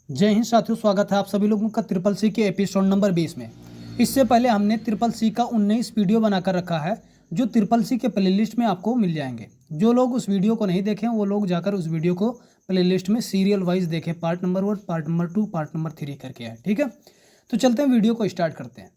जय हिंद साथियों, स्वागत है आप सभी लोगों का ट्रिपल सी के एपिसोड नंबर 20 में। इससे पहले हमने ट्रिपल सी का 19 वीडियो बनाकर रखा है जो ट्रिपल सी के प्लेलिस्ट में आपको मिल जाएंगे। जो लोग उस वीडियो को नहीं देखें वो लोग जाकर उस वीडियो को प्लेलिस्ट में सीरियल वाइज देखें, part number 1, part number 2, part number 3 करके है। ठीक है, तो चलते हैं वीडियो को स्टार्ट करते हैं।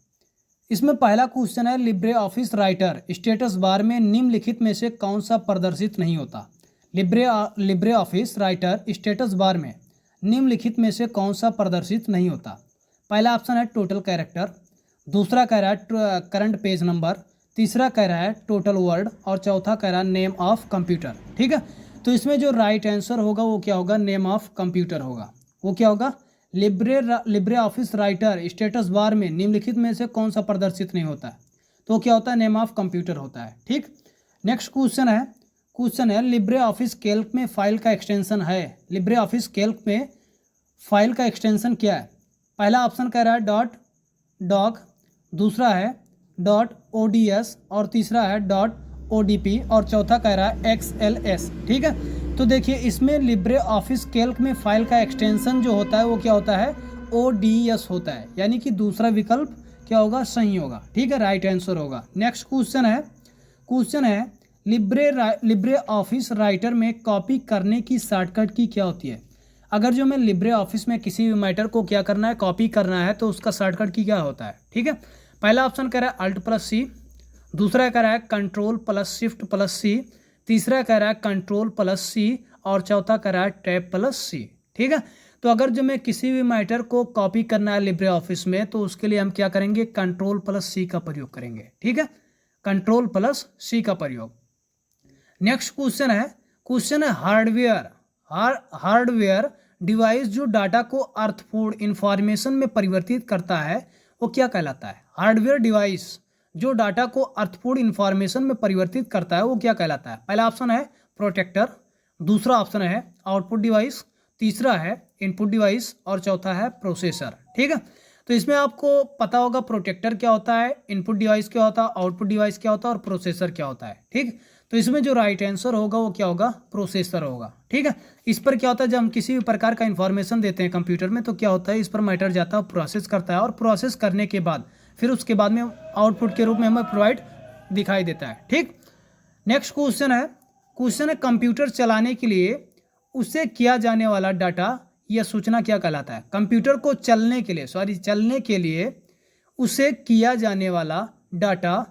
इसमें पहला क्वेश्चन है, Libre office writer status bar में निम्नलिखित में से कौन सा प्रदर्शित नहीं होता। Libre office writer status bar में निम्नलिखित में से कौन सा प्रदर्शित नहीं होता। पहला ऑप्शन है टोटल कैरेक्टर, दूसरा कह रहा है करंट पेज नंबर, तीसरा कह रहा है टोटल वर्ड और चौथा कह रहा है नेम ऑफ कंप्यूटर। ठीक है, तो इसमें जो राइट आंसर होगा वो क्या होगा, नेम ऑफ कंप्यूटर होगा। वो क्या होगा, Libre office writer status bar में निम्नलिखित में से कौन सा प्रदर्शित नहीं होता है, तो क्या होता है, नेम ऑफ कंप्यूटर होता है। ठीक, नेक्स्ट क्वेश्चन है लिब्रे ऑफिस कैल्क में फाइल का एक्सटेंशन है। लिब्रे ऑफिस कैल्क में फाइल का एक्सटेंशन क्या है। पहला ऑप्शन कह रहा है डॉट डॉक, दूसरा है डॉट ओडीएस और तीसरा है डॉट ओडीपी और चौथा कह रहा है एक्सएलएस। ठीक है, तो देखिए इसमें लिब्रे ऑफिस कैल्क में फाइल का एक्सटेंशन जो होता है वो क्या होता है, ओडीएस होता है, यानी कि दूसरा विकल्प क्या होगा, सही होगा। ठीक है, राइट आंसर होगा। नेक्स्ट क्वेश्चन है लिब्रे ऑफिस राइटर में कॉपी करने की शॉर्टकट की क्या होती है। अगर जो मैं लिब्रे ऑफिस में किसी भी मैटर को क्या करना है, कॉपी करना है, तो उसका शॉर्टकट की क्या होता है। ठीक है, पहला ऑप्शन कह रहा है अल्ट प्लस सी, दूसरा कह रहा है कंट्रोल प्लस शिफ्ट प्लस सी, तीसरा कह रहा है कंट्रोल प्लस सी और चौथा कह रहा है टैब प्लस सी। ठीक है, तो अगर जो मैं किसी भी मैटर को कॉपी करना है लिब्रे ऑफिस में, तो उसके लिए हम क्या करेंगे, कंट्रोल प्लस सी का प्रयोग करेंगे। ठीक है, कंट्रोल प्लस सी का प्रयोग। नेक्स्ट क्वेश्चन है हार्डवेयर डिवाइस जो डाटा को अर्थपूर्ण इंफॉर्मेशन में परिवर्तित करता है वो क्या कहलाता है। हार्डवेयर डिवाइस जो डाटा को अर्थपूर्ण इंफॉर्मेशन में परिवर्तित करता है वो क्या कहलाता है। पहला ऑप्शन है प्रोटेक्टर, दूसरा ऑप्शन है आउटपुट डिवाइस, तीसरा है इनपुट डिवाइस और चौथा है प्रोसेसर। ठीक है, तो इसमें आपको पता होगा प्रोटेक्टर क्या होता है, इनपुट डिवाइस क्या होता है, आउटपुट डिवाइस क्या होता है और प्रोसेसर क्या होता है। ठीक, तो इसमें जो राइट आंसर होगा वो क्या होगा, प्रोसेसर होगा। ठीक है, इस पर क्या होता है, जब हम किसी भी प्रकार का इन्फॉर्मेशन देते हैं कंप्यूटर में तो क्या होता है, इस पर मैटर जाता है, प्रोसेस करता है और प्रोसेस करने के बाद फिर उसके बाद में आउटपुट के रूप में हमें प्रोवाइड दिखाई देता है। ठीक, नेक्स्ट क्वेश्चन है कंप्यूटर चलाने के लिए उसे किया जाने वाला डाटा या सूचना क्या कहलाता है। कंप्यूटर को चलने के लिए उसे किया जाने वाला डाटा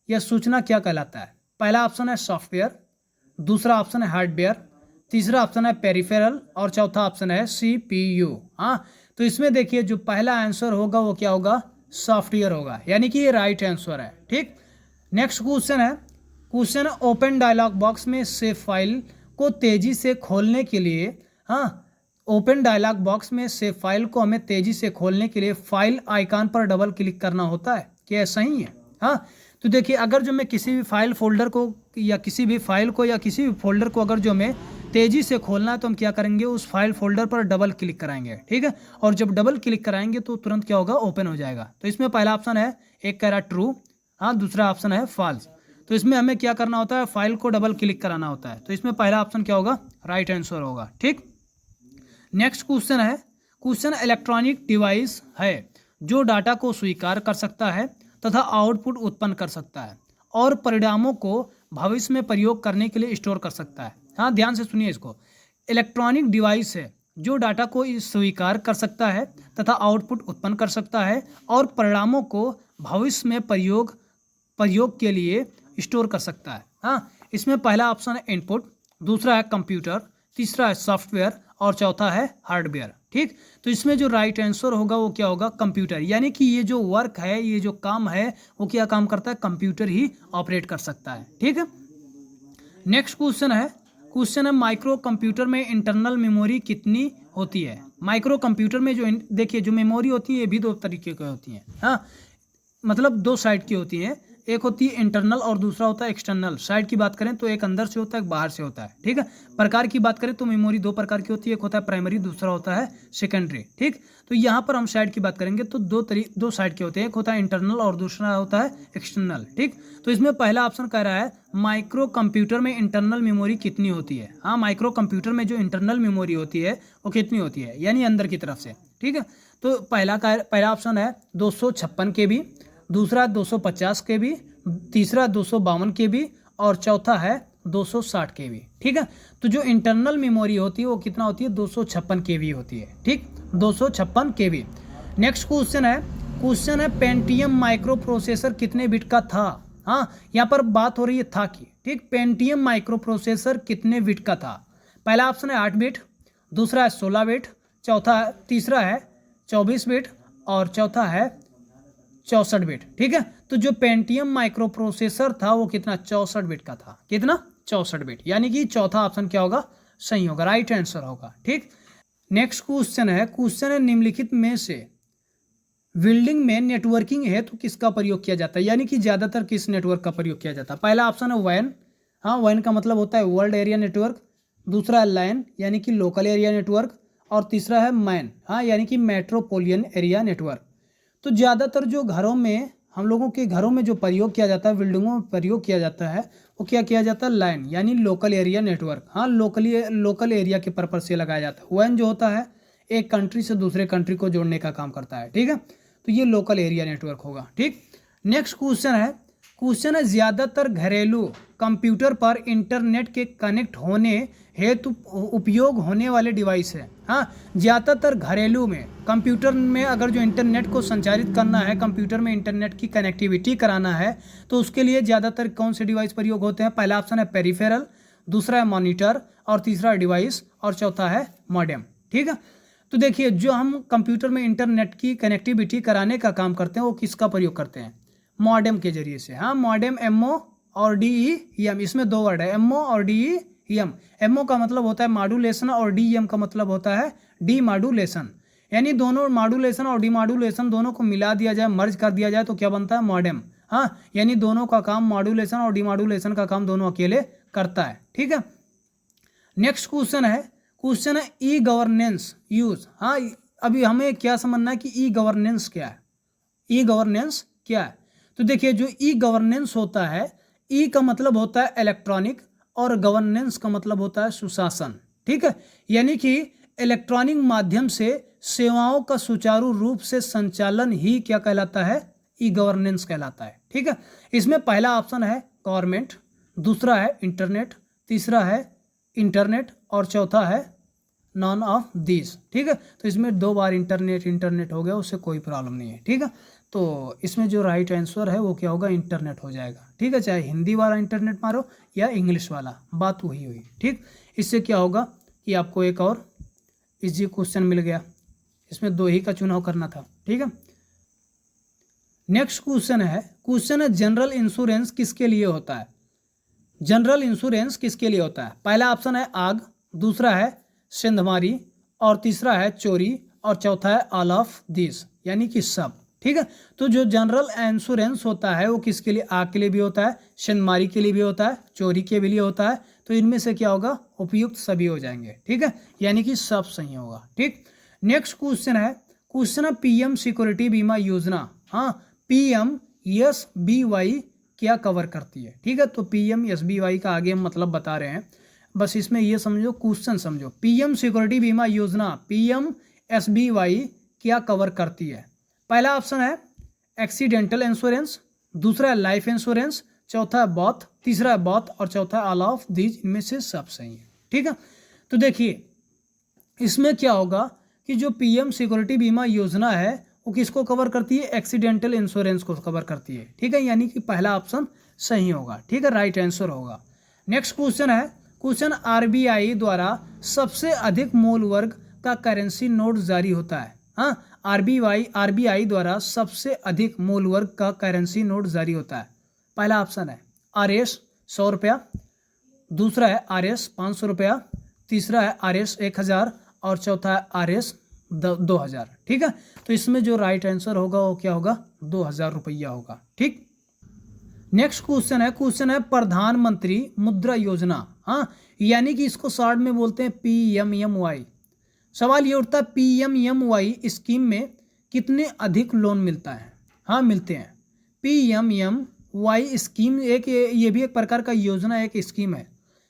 या सूचना क्या कहलाता है। पहला ऑप्शन है सॉफ्टवेयर, दूसरा ऑप्शन है हार्डवेयर, तीसरा ऑप्शन है पेरिफेरल और चौथा ऑप्शन है सीपीयू। हाँ, तो इसमें देखिए जो पहला आंसर होगा वो क्या होगा, सॉफ्टवेयर होगा, यानी कि ये राइट आंसर है। ठीक, नेक्स्ट क्वेश्चन है ओपन डायलॉग बॉक्स में सेव फाइल को तेजी से खोलने के लिए, हाँ, ओपन डायलॉग बॉक्स में सेव फाइल को हमें तेजी से खोलने के लिए फाइल आइकन पर डबल क्लिक करना होता है, क्या सही है। हाँ, तो देखिए अगर जो मैं किसी भी फाइल फोल्डर को या किसी भी फाइल को या किसी भी फोल्डर को अगर जो हमें तेजी से खोलना है तो हम क्या करेंगे, उस फाइल फोल्डर पर डबल क्लिक कराएंगे। ठीक है, और जब डबल क्लिक कराएंगे तो तुरंत क्या होगा, ओपन हो जाएगा। तो इसमें पहला ऑप्शन है, एक कह रहा ट्रू, हाँ, दूसरा ऑप्शन है फॉल्स। तो इसमें हमें क्या करना होता है, फाइल को डबल क्लिक कराना होता है। तो इसमें पहला ऑप्शन क्या होगा, राइट आंसर होगा। ठीक, नेक्स्ट क्वेश्चन इलेक्ट्रॉनिक डिवाइस है जो डाटा को स्वीकार कर सकता है तथा आउटपुट उत्पन्न कर सकता है और परिणामों को भविष्य में प्रयोग करने के लिए स्टोर कर सकता है। हाँ, ध्यान से सुनिए इसको, इलेक्ट्रॉनिक डिवाइस है जो डाटा को स्वीकार कर सकता है तथा आउटपुट उत्पन्न कर सकता है और परिणामों को भविष्य में प्रयोग के लिए स्टोर कर सकता है। हाँ, इसमें पहला ऑप्शन है इनपुट, दूसरा है कंप्यूटर, तीसरा है सॉफ्टवेयर और चौथा है हार्डवेयर। ठीक, तो इसमें जो राइट आंसर होगा वो क्या होगा, कंप्यूटर, यानी कि ये जो वर्क है, ये जो काम है वो क्या काम करता है, कंप्यूटर ही ऑपरेट कर सकता है। ठीक है, नेक्स्ट क्वेश्चन है माइक्रो कंप्यूटर में इंटरनल मेमोरी कितनी होती है। माइक्रो कंप्यूटर में जो देखिए जो मेमोरी होती है ये भी दो तरीके की होती है। हाँ, मतलब दो साइड की होती हैं, एक होती है इंटरनल और दूसरा होता है एक्सटर्नल। साइड की बात करें तो एक अंदर से होता है, एक बाहर से होता है, ठीक है। प्रकार की बात करें तो मेमोरी दो प्रकार की होती है, एक होता है प्राइमरी, दूसरा होता है सेकेंडरी, ठीक। तो यहाँ पर हम साइड की बात करेंगे तो दो साइड के होते हैं, एक होता है इंटरनल और दूसरा होता है एक्सटर्नल, ठीक। तो इसमें पहला ऑप्शन कह रहा है माइक्रो कंप्यूटर में इंटरनल मेमोरी कितनी होती है। हाँ, माइक्रो कंप्यूटर में जो इंटरनल मेमोरी होती है वो कितनी होती है, यानी अंदर की तरफ से, ठीक है। तो पहला ऑप्शन है 256 KB, दूसरा 250 KB, तीसरा 252 KB और चौथा है 260 KB, ठीक है। तो जो इंटरनल मेमोरी होती है वो कितना होती है, 256 KB होती है, ठीक, 256 KB। नेक्स्ट क्वेश्चन है पेंटियम माइक्रो प्रोसेसर कितने बिट का था। हाँ, यहाँ पर बात हो रही है था की, ठीक। पेंटियम माइक्रो प्रोसेसर कितने बिट का था। पहला ऑप्शन है 8 बिट, दूसरा है 16 बिट, तीसरा है 24 बिट और चौथा है 64 बिट, ठीक है। तो जो पेंटियम माइक्रो प्रोसेसर था वो कितना, 64 बिट का था, कितना, 64 बिट, यानी कि चौथा ऑप्शन क्या होगा, सही होगा, राइट आंसर होगा, ठीक। नेक्स्ट क्वेश्चन है निम्नलिखित में से बिल्डिंग में नेटवर्किंग है तो किसका प्रयोग किया जाता है, यानी कि ज्यादातर किस नेटवर्क का प्रयोग किया जाता है। पहला ऑप्शन है वैन, हाँ, वैन का मतलब होता है वर्ल्ड एरिया नेटवर्क, दूसरा है लैन यानी कि लोकल एरिया नेटवर्क और तीसरा है मैन, हाँ, यानी कि मेट्रोपोलियन एरिया नेटवर्क। तो ज़्यादातर जो घरों में, हम लोगों के घरों में जो प्रयोग किया जाता है, बिल्डिंगों में प्रयोग किया जाता है, वो क्या किया जाता है, लाइन यानी लोकल एरिया नेटवर्क, हाँ, लोकल एरिया के पर्पज से लगाया जाता है। वैन जो होता है एक कंट्री से दूसरे कंट्री को जोड़ने का काम करता है, ठीक है। तो ये लोकल एरिया नेटवर्क होगा, ठीक। नेक्स्ट क्वेश्चन है ज़्यादातर घरेलू कंप्यूटर पर इंटरनेट के कनेक्ट होने हेतु उपयोग होने वाले डिवाइस है। हाँ, ज़्यादातर घरेलू में कंप्यूटर में अगर जो इंटरनेट को संचालित करना है, कंप्यूटर में इंटरनेट की कनेक्टिविटी कराना है, तो उसके लिए ज़्यादातर कौन से डिवाइस प्रयोग होते हैं। पहला ऑप्शन है पेरिफेरल, दूसरा है मॉनिटर और तीसरा है डिवाइस और चौथा है मॉडेम, ठीक है। तो देखिए, जो हम कंप्यूटर में इंटरनेट की कनेक्टिविटी कराने का काम करते हैं वो किसका प्रयोग करते हैं, मॉडेम के जरिए से। हाँ, मॉडेम MO और DEM, इसमें दो वर्ड है, MO और DEM। MO का मतलब होता है मॉड्यूलेशन और DEM का मतलब होता है डीमॉड्यूलेशन, यानी दोनों मॉड्यूलेशन और डीमॉड्यूलेशन दोनों को मिला दिया जाए, मर्ज कर दिया जाए तो क्या बनता है, मॉडेम। हाँ, यानी दोनों का काम, मॉड्यूलेशन और डीमॉड्यूलेशन का काम दोनों अकेले करता है, ठीक है। नेक्स्ट क्वेश्चन है ई गवर्नेंस यूज। हाँ, अभी हमें क्या समझना है कि ई गवर्नेंस क्या है, ई गवर्नेंस क्या है। तो देखिए, जो ई गवर्नेंस होता है, ई का मतलब होता है इलेक्ट्रॉनिक और गवर्नेंस का मतलब होता है सुशासन, ठीक है। यानी कि इलेक्ट्रॉनिक माध्यम से सेवाओं का सुचारू रूप से संचालन ही क्या कहलाता है, ई गवर्नेंस कहलाता है, ठीक है। इसमें पहला ऑप्शन है गवर्नमेंट, दूसरा है इंटरनेट, तीसरा है इंटरनेट और चौथा है नॉन ऑफ दिस, ठीक है। तो इसमें दो बार इंटरनेट हो गया, उससे कोई प्रॉब्लम नहीं है, ठीक है। तो इसमें जो राइट आंसर है वो क्या होगा, इंटरनेट हो जाएगा, ठीक है। चाहे हिंदी वाला इंटरनेट मारो या इंग्लिश वाला, बात वही हुई, ठीक। इससे क्या होगा कि आपको एक और इजी क्वेश्चन मिल गया, इसमें दो ही का चुनाव करना था, ठीक है। नेक्स्ट क्वेश्चन है जनरल इंश्योरेंस किसके लिए होता है, जनरल इंश्योरेंस किसके लिए होता है। पहला ऑप्शन है आग, दूसरा है सेंधमारी और तीसरा है चोरी और चौथा है ऑल ऑफ दिस, यानी कि सब, ठीक है। तो जो जनरल इंश्योरेंस होता है वो किसके लिए, आग के लिए भी होता है, सेंधमारी के लिए भी होता है, चोरी के भी लिए होता है। तो इनमें से क्या होगा, उपयुक्त सभी हो जाएंगे, ठीक है, यानी कि सब सही होगा, ठीक। नेक्स्ट क्वेश्चन है PM सिक्योरिटी बीमा योजना। हाँ, PMSBY क्या कवर करती है, ठीक है। तो PMSBY का आगे हम मतलब बता रहे हैं, बस इसमें ये समझो, क्वेश्चन समझो। PM सिक्योरिटी बीमा योजना PMSBY क्या कवर करती है। पहला ऑप्शन है एक्सीडेंटल इंश्योरेंस, दूसरा है लाइफ इंश्योरेंस, चौथा है बॉथ, तीसरा है बॉथ और चौथा है ऑल ऑफ दीज, इनमें से सब सही है, ठीक है। तो देखिए, इसमें क्या होगा कि जो PM सिक्योरिटी बीमा योजना है वो किसको कवर करती है, एक्सीडेंटल इंश्योरेंस को कवर करती है, ठीक है, यानी कि पहला ऑप्शन सही होगा, ठीक है, राइट आंसर होगा। नेक्स्ट क्वेश्चन RBI द्वारा सबसे अधिक मूल वर्ग का करेंसी नोट जारी होता है। हाँ, RBI द्वारा सबसे अधिक मूल वर्ग का करेंसी नोट जारी होता है। पहला ऑप्शन है RS 100 रुपया, दूसरा है RS 500 रुपया, तीसरा है RS 1000 और चौथा है RS 2000, ठीक है। तो इसमें जो राइट आंसर होगा वो क्या होगा, 2000 रुपया होगा, ठीक। नेक्स्ट क्वेश्चन है प्रधानमंत्री मुद्रा योजना। हाँ, यानी कि इसको शॉर्ट में बोलते हैं PMMY। सवाल ये उठता है PMMY स्कीम में कितने अधिक लोन मिलता है। हाँ, मिलते हैं। PMMY स्कीम एक ये भी एक प्रकार का योजना, एक स्कीम है।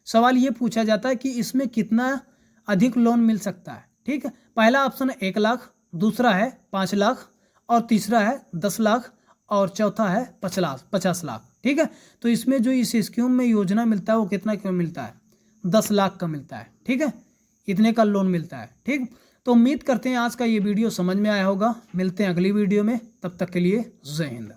सवाल ये पूछा जाता है कि इसमें कितना अधिक लोन मिल सकता है। ठीक है, पहला ऑप्शन है 1 लाख, दूसरा है 5 लाख, और तीसरा है 10 लाख, और चौथा है 50 लाख। ठीक है, तो इसमें जो इस स्कीम में योजना मिलता है वो कितना क्यों मिलता है? 10 लाख का मिलता है। ठीक है, इतने का लोन मिलता है। ठीक, तो उम्मीद करते हैं आज का ये वीडियो समझ में आया होगा। मिलते हैं अगली वीडियो में, तब तक के लिए जय हिंद।